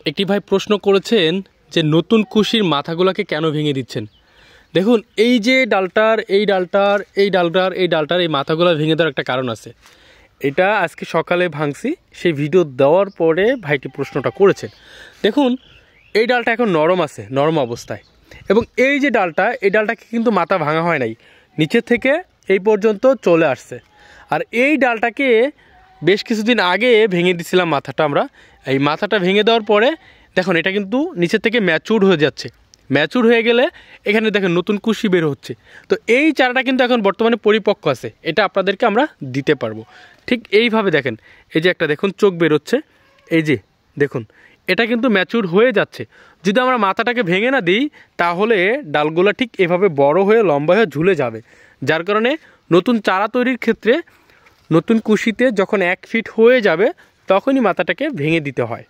একটি ভাই প্রশ্ন করেছেন যে নতুন কুশির মাথাগুলোকে কেন ভেঙে দিচ্ছেন। দেখুন, এই যে ডালটার এই মাথাগুলো ভেঙে দেওয়ার একটা কারণ আছে। এটা আজকে সকালে ভাঙছি, সেই ভিডিও দেওয়ার পরে ভাইটি প্রশ্নটা করেছেন। দেখুন, এই ডালটা এখন নরম আছে, নরম অবস্থায়, এবং এই যে এই ডালটাকে কিন্তু মাথা ভাঙা হয় নাই, নিচের থেকে এই পর্যন্ত চলে আসছে। আর এই ডালটাকে বেশ কিছুদিন আগে ভেঙে দিয়েছিলাম মাথাটা আমরা। এই মাথাটা ভেঙে দেওয়ার পরে দেখুন, এটা কিন্তু নিচের থেকে ম্যাচুর হয়ে যাচ্ছে। ম্যাচুর হয়ে গেলে এখানে দেখেন নতুন কুশি বের হচ্ছে। তো এই চারাটা কিন্তু এখন বর্তমানে পরিপক্ক আছে, এটা আপনাদেরকে আমরা দিতে পারবো। ঠিক এইভাবে দেখেন, এই যে একটা দেখুন চোখ বেরোচ্ছে, এই যে দেখুন এটা কিন্তু ম্যাচুর হয়ে যাচ্ছে। যদি আমরা মাথাটাকে ভেঙে না দিই তাহলে ডালগুলো ঠিক এভাবে বড় হয়ে লম্বা হয়ে ঝুলে যাবে। যার কারণে নতুন চারা তৈরির ক্ষেত্রে নতুন কুশিতে যখন 1 ফিট হয়ে যাবে তখনই মাথাটাকে ভেঙে দিতে হয়।